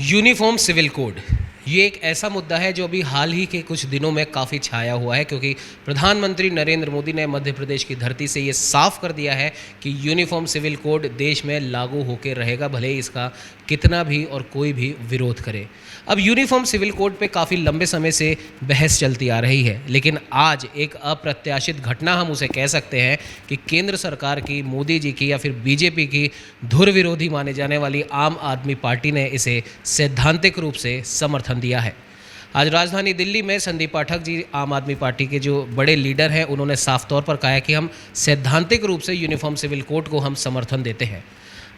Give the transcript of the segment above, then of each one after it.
Uniform civil code ये एक ऐसा मुद्दा है जो अभी हाल ही के कुछ दिनों में काफ़ी छाया हुआ है, क्योंकि प्रधानमंत्री नरेंद्र मोदी ने मध्य प्रदेश की धरती से ये साफ कर दिया है कि यूनिफॉर्म सिविल कोड देश में लागू होकर रहेगा, भले ही इसका कितना भी और कोई भी विरोध करे। अब यूनिफॉर्म सिविल कोड पे काफ़ी लंबे समय से बहस चलती आ रही है, लेकिन आज एक अप्रत्याशित घटना हम उसे कह सकते हैं कि केंद्र सरकार की, मोदी जी की या फिर बीजेपी की धुर विरोधी माने जाने वाली आम आदमी पार्टी ने इसे सैद्धांतिक रूप से समर्थन दिया है। आज राजधानी दिल्ली में संदीप पाठक जी, आम आदमी पार्टी के जो बड़े लीडर हैं, उन्होंने साफ तौर पर कहा है कि हम सैद्धांतिक रूप से यूनिफॉर्म सिविल कोड को हम समर्थन देते हैं।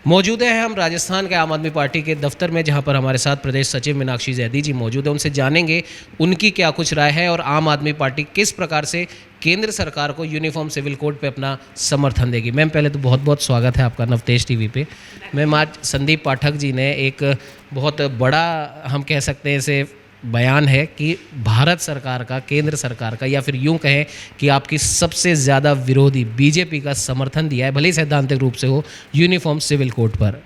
मौजूद हैं हम राजस्थान के आम आदमी पार्टी के दफ्तर में, जहां पर हमारे साथ प्रदेश सचिव मीनाक्षी जैदी जी मौजूद हैं। उनसे जानेंगे उनकी क्या कुछ राय है और आम आदमी पार्टी किस प्रकार से केंद्र सरकार को यूनिफॉर्म सिविल कोड पे अपना समर्थन देगी। मैम, पहले तो बहुत बहुत स्वागत है आपका नवतेज टीवी पे। मैम, आज संदीप पाठक जी ने एक बहुत बड़ा, हम कह सकते हैं इसे, बयान है कि भारत सरकार का, केंद्र सरकार का, या फिर यूं कहें कि आपकी सबसे ज़्यादा विरोधी बीजेपी का समर्थन दिया है, भले ही सैद्धांतिक रूप से हो, यूनिफॉर्म सिविल कोड पर।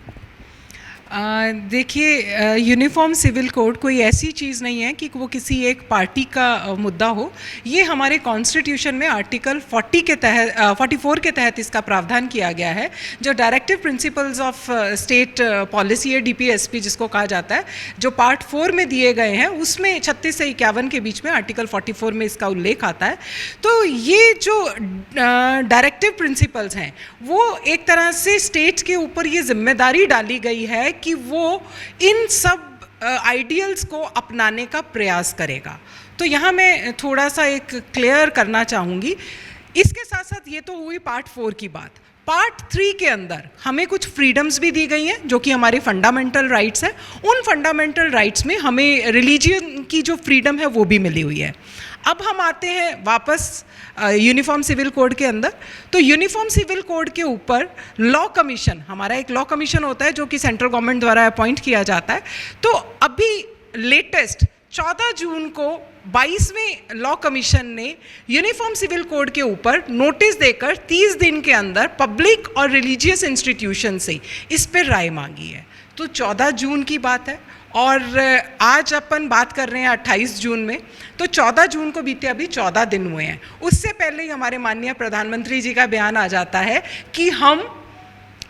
देखिए, यूनिफॉर्म सिविल कोड कोई ऐसी चीज़ नहीं है कि वो किसी एक पार्टी का मुद्दा हो। ये हमारे कॉन्स्टिट्यूशन में आर्टिकल 44 के तहत इसका प्रावधान किया गया है, जो directive principles of state policy है, DPSP जिसको कहा जाता है, जो पार्ट 4 में दिए गए हैं, उसमें 36 से 51 के बीच में आर्टिकल 44 में इसका उल्लेख आता है। तो ये जो डायरेक्टिव प्रिंसिपल्स हैं, वो एक तरह से स्टेट्स के ऊपर ये जिम्मेदारी डाली गई है कि वो इन सब आइडियल्स को अपनाने का प्रयास करेगा। तो यहाँ मैं थोड़ा सा एक क्लियर करना चाहूँगी। इसके साथ साथ ये तो हुई पार्ट 4 की बात। पार्ट 3 के अंदर हमें कुछ फ्रीडम्स भी दी गई हैं, जो कि हमारे फंडामेंटल राइट्स हैं। उन फंडामेंटल राइट्स में हमें रिलीजियन की जो फ्रीडम है वो भी मिली हुई है। अब हम आते हैं वापस यूनिफॉर्म सिविल कोड के अंदर। तो यूनिफॉर्म सिविल कोड के ऊपर लॉ कमीशन, हमारा एक लॉ कमीशन होता है जो कि सेंट्रल गवर्नमेंट द्वारा अपॉइंट किया जाता है। तो अभी लेटेस्ट 14 जून को 22वें लॉ कमीशन ने यूनिफॉर्म सिविल कोड के ऊपर नोटिस देकर 30 दिन के अंदर पब्लिक और रिलीजियस इंस्टीट्यूशन से इस पर राय मांगी है। तो 14 जून की बात है और आज अपन बात कर रहे हैं 28 जून में। तो 14 जून को बीते अभी 14 दिन हुए हैं। उससे पहले ही हमारे माननीय प्रधानमंत्री जी का बयान आ जाता है कि हम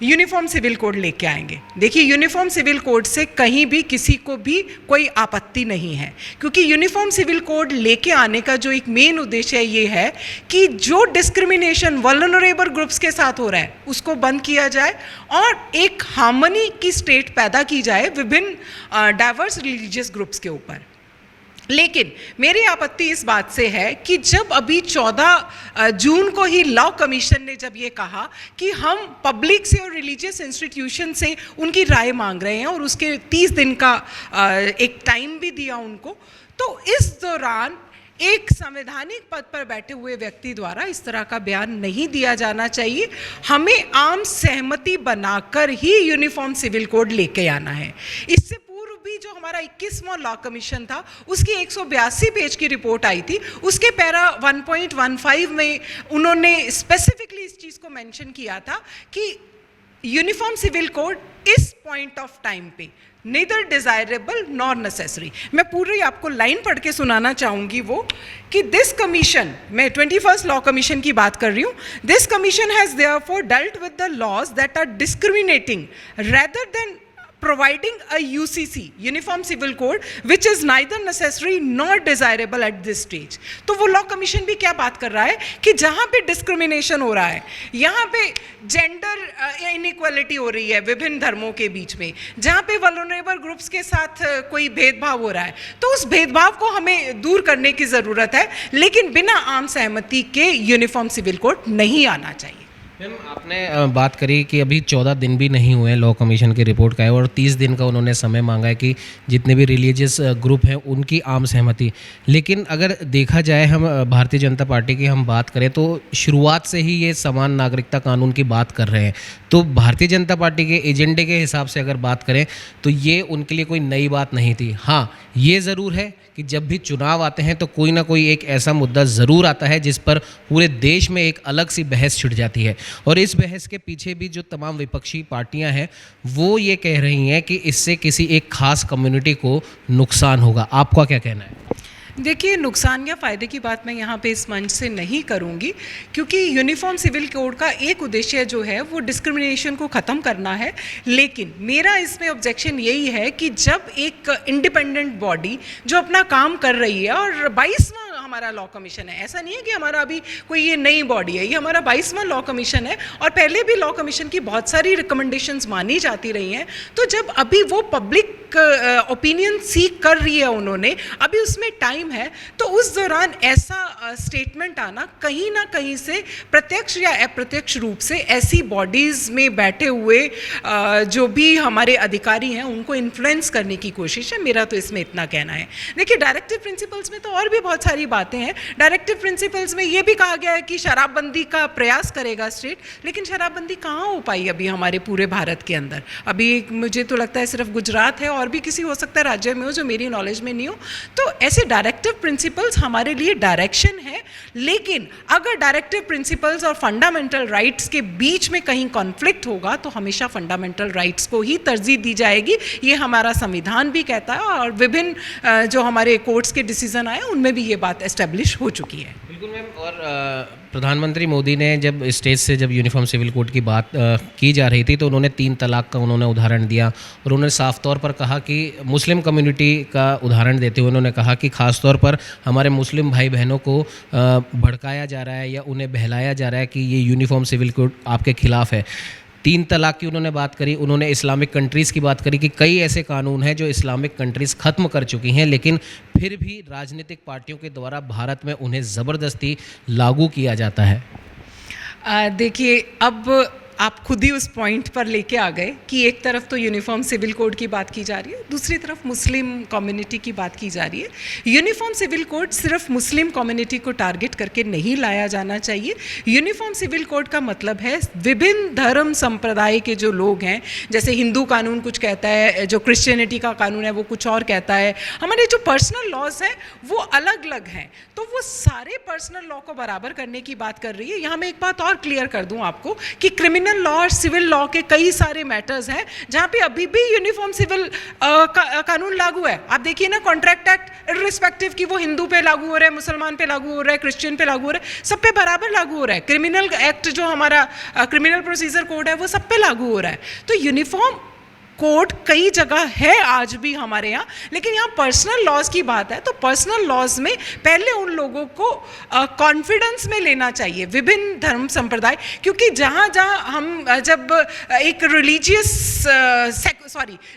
यूनिफॉर्म सिविल कोड लेके आएंगे। देखिए, यूनिफॉर्म सिविल कोड से कहीं भी किसी को भी कोई आपत्ति नहीं है, क्योंकि यूनिफॉर्म सिविल कोड लेके आने का जो एक मेन उद्देश्य ये है कि जो डिस्क्रिमिनेशन वल्नरेबल ग्रुप्स के साथ हो रहा है उसको बंद किया जाए और एक हार्मनी की स्टेट पैदा की जाए विभिन्न डाइवर्स रिलीजियस ग्रुप्स के ऊपर। लेकिन मेरी आपत्ति इस बात से है कि जब अभी 14 जून को ही लॉ कमीशन ने जब ये कहा कि हम पब्लिक से और रिलीजियस इंस्टीट्यूशन से उनकी राय मांग रहे हैं और उसके 30 दिन का एक टाइम भी दिया उनको, तो इस दौरान एक संवैधानिक पद पर बैठे हुए व्यक्ति द्वारा इस तरह का बयान नहीं दिया जाना चाहिए। हमें आम सहमति बनाकर ही यूनिफॉर्म सिविल कोड लेके आना है। इससे भी जो हमारा 21वां लॉ कमीशन था, उसकी 182 पेज की रिपोर्ट आई थी। उसके पैरा 1.15 में उन्होंने स्पेसिफिकली इस चीज़ को मेंशन किया था कि यूनिफॉर्म सिविल कोड इस पॉइंट ऑफ टाइम पे neither desirable nor necessary। मैं पूरी आपको लाइन पढ़ के सुनाना चाहूँगी वो कि दिस कमीशन, मैं 21st लॉ कमीशन की बात कर रही हूँ, this commission has therefore dealt with the laws that are discriminating rather than providing a UCC, Uniform Civil Code, which is neither necessary nor desirable at this stage। तो वो law commission भी क्या बात कर रहा है कि जहाँ पे डिस्क्रिमिनेशन हो रहा है, यहाँ पे जेंडर इनइक्वालिटी हो रही है विभिन्न धर्मों के बीच में, जहाँ पे वल्नरेबल ग्रुप्स के साथ कोई भेदभाव हो रहा है, तो उस भेदभाव को हमें दूर करने की ज़रूरत है, लेकिन बिना आम सहमति के यूनिफॉर्म सिविल कोड नहीं आना चाहिए। मैम, आपने बात करी कि अभी 14 दिन भी नहीं हुए हैं लॉ कमीशन की रिपोर्ट का है और 30 दिन का उन्होंने समय मांगा है कि जितने भी रिलीजियस ग्रुप हैं उनकी आम सहमति। लेकिन अगर देखा जाए, हम भारतीय जनता पार्टी की हम बात करें तो शुरुआत से ही ये समान नागरिकता कानून की बात कर रहे हैं। तो भारतीय जनता पार्टी के एजेंडे के हिसाब से अगर बात करें तो ये उनके लिए कोई नई बात नहीं थी। हाँ, ये ज़रूर है कि जब भी चुनाव आते हैं तो कोई ना कोई एक ऐसा मुद्दा ज़रूर आता है जिस पर पूरे देश में एक अलग सी बहस छिड़ जाती है। और इस बहस के पीछे भी जो तमाम विपक्षी पार्टियां हैं वो ये कह रही हैं कि इससे किसी एक खास कम्युनिटी को नुकसान होगा। आपका क्या कहना है? देखिए, नुकसान या फ़ायदे की बात मैं यहाँ पे इस मंच से नहीं करूँगी, क्योंकि यूनिफॉर्म सिविल कोड का एक उद्देश्य जो है वो डिस्क्रिमिनेशन को ख़त्म करना है। लेकिन मेरा इसमें ऑब्जेक्शन यही है कि जब एक इंडिपेंडेंट बॉडी जो अपना काम कर रही है, और 22वां हमारा लॉ कमीशन है, ऐसा नहीं है कि हमारा अभी कोई ये नई बॉडी है, ये हमारा 22वां लॉ कमीशन है और पहले भी लॉ कमीशन की बहुत सारी रिकमेंडेशंस मानी जाती रही हैं। तो जब अभी वो पब्लिक ओपिनियन सीख कर रही है उन्होंने, अभी उसमें टाइम है, तो उस दौरान ऐसा स्टेटमेंट आना कहीं ना कहीं से प्रत्यक्ष या अप्रत्यक्ष रूप से ऐसी बॉडीज़ में बैठे हुए जो भी हमारे अधिकारी हैं उनको इन्फ्लुएंस करने की कोशिश है। मेरा तो इसमें इतना कहना है। देखिए, डायरेक्टिव प्रिंसिपल्स में तो और भी बहुत सारी बातें हैं। डायरेक्टिव प्रिंसिपल्स में ये भी कहा गया है कि शराबबंदी का प्रयास करेगा स्टेट, लेकिन शराबबंदी कहाँ हो पाई अभी हमारे पूरे भारत के अंदर? अभी मुझे तो लगता है सिर्फ गुजरात है, और भी किसी हो सकता है राज्य में हो जो मेरी नॉलेज में नहीं हो। तो ऐसे डायरेक्टिव प्रिंसिपल्स हमारे लिए डायरेक्शन है, लेकिन अगर डायरेक्टिव प्रिंसिपल्स और फंडामेंटल राइट्स के बीच में कहीं कॉन्फ्लिक्ट होगा तो हमेशा फंडामेंटल राइट्स को ही तरजीह दी जाएगी। ये हमारा संविधान भी कहता है और विभिन्न जो हमारे कोर्ट्स के डिसीजन आए उनमें भी ये बात एस्टेब्लिश हो चुकी है। बिल्कुल मैम। और प्रधानमंत्री मोदी ने जब स्टेज से जब यूनिफॉर्म सिविल कोड की बात की जा रही थी तो उन्होंने 3 तलाक का उन्होंने उदाहरण दिया और उन्होंने साफ तौर पर कहा कि मुस्लिम कम्युनिटी का उदाहरण देते हुए उन्होंने कहा कि ख़ास तौर पर हमारे मुस्लिम भाई बहनों को भड़काया जा रहा है या उन्हें बहलाया जा रहा है कि ये यूनिफॉर्म सिविल कोड आपके खिलाफ है। 3 तलाक की उन्होंने बात करी, उन्होंने इस्लामिक कंट्रीज़ की बात करी कि कई ऐसे कानून हैं जो इस्लामिक कंट्रीज़ ख़त्म कर चुकी हैं, लेकिन फिर भी राजनीतिक पार्टियों के द्वारा भारत में उन्हें ज़बरदस्ती लागू किया जाता है। देखिए, अब आप खुद ही उस पॉइंट पर लेके आ गए कि एक तरफ तो यूनिफॉर्म सिविल कोड की बात की जा रही है, दूसरी तरफ मुस्लिम कम्युनिटी की बात की जा रही है। यूनिफॉर्म सिविल कोड सिर्फ मुस्लिम कम्युनिटी को टारगेट करके नहीं लाया जाना चाहिए। यूनिफॉर्म सिविल कोड का मतलब है विभिन्न धर्म संप्रदाय के जो लोग हैं, जैसे हिंदू कानून कुछ कहता है, जो क्रिश्चियनिटी का कानून है वो कुछ और कहता है, हमारे जो पर्सनल लॉज हैं वो अलग अलग हैं, तो वो सारे पर्सनल लॉ को बराबर करने की बात कर रही है। यहाँ मैं एक बात और क्लियर कर दूँ आपको कि क्रिमिनल लॉ और सिविल लॉ के कई सारे मैटर्स हैं जहाँ पे अभी भी यूनिफॉर्म सिविल कानून लागू है। आप देखिए ना, कॉन्ट्रैक्ट एक्ट इर्रिस्पेक्टिव कि वो हिंदू पे लागू हो रहा है, मुसलमान पे लागू हो रहा है, क्रिश्चियन पे लागू हो रहा है, सब पे बराबर लागू हो रहा है। क्रिमिनल एक्ट जो हमारा क्रिमिनल प्रोसीजर कोड है वो सब पे लागू हो रहा है। तो यूनिफॉर्म कोड कई जगह है आज भी हमारे यहाँ, लेकिन यहाँ पर्सनल लॉज की बात है तो पर्सनल लॉज में पहले उन लोगों को कॉन्फिडेंस में लेना चाहिए, विभिन्न धर्म संप्रदाय, क्योंकि जहाँ जहाँ हम जब एक रिलीजियस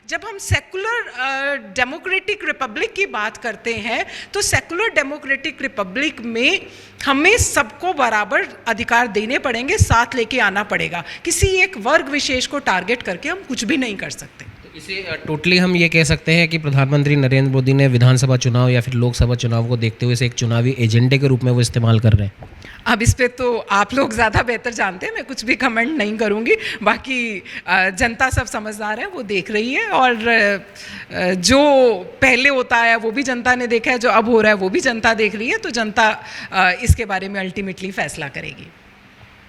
जब हम सेकुलर डेमोक्रेटिक रिपब्लिक की बात करते हैं तो सेकुलर डेमोक्रेटिक रिपब्लिक में हमें सबको बराबर अधिकार देने पड़ेंगे, साथ लेके आना पड़ेगा। किसी एक वर्ग विशेष को टारगेट करके हम कुछ भी नहीं कर सकते। तो इसे टोटली हम ये कह सकते हैं कि प्रधानमंत्री नरेंद्र मोदी ने विधानसभा चुनाव या फिर लोकसभा चुनाव को देखते हुए इसे एक चुनावी एजेंडे के रूप में वो इस्तेमाल कर रहे हैं। अब इस पे तो आप लोग ज़्यादा बेहतर जानते हैं, मैं कुछ भी कमेंट नहीं करूँगी। बाकी जनता सब समझदार है, वो देख रही है, और जो पहले होता है वो भी जनता ने देखा है, जो अब हो रहा है वो भी जनता देख रही है, तो जनता इसके बारे में अल्टीमेटली फैसला करेगी।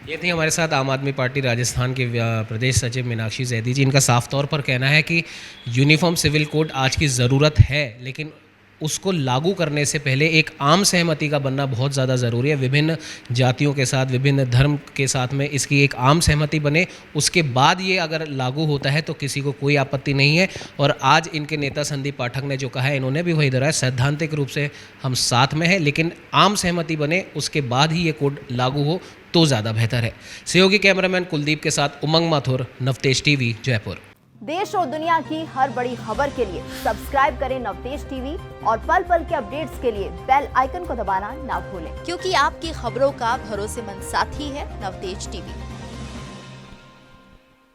ये थी हमारे साथ आम आदमी पार्टी राजस्थान के प्रदेश सचिव मीनाक्षी जैदी जी। इनका साफ तौर पर कहना है कि यूनिफॉर्म सिविल कोड आज की ज़रूरत है, लेकिन उसको लागू करने से पहले एक आम सहमति का बनना बहुत ज़्यादा ज़रूरी है। विभिन्न जातियों के साथ, विभिन्न धर्म के साथ में इसकी एक आम सहमति बने, उसके बाद ये अगर लागू होता है तो किसी को कोई आपत्ति नहीं है। और आज इनके नेता संदीप पाठक ने जो कहा है, इन्होंने भी वही दोहराया, सैद्धांतिक रूप से हम साथ में हैं, लेकिन आम सहमति बने उसके बाद ही ये कोड लागू हो तो ज़्यादा बेहतर है। सहयोगी कैमरामैन कुलदीप के साथ उमंग माथुर, नवतेज टीवी, जयपुर। देश और दुनिया की हर बड़ी खबर के लिए सब्सक्राइब करें नवतेज टीवी और पल पल के अपडेट्स के लिए बेल आइकन को दबाना ना भूलें, क्योंकि आपकी खबरों का भरोसेमंद साथी है नवतेज टीवी।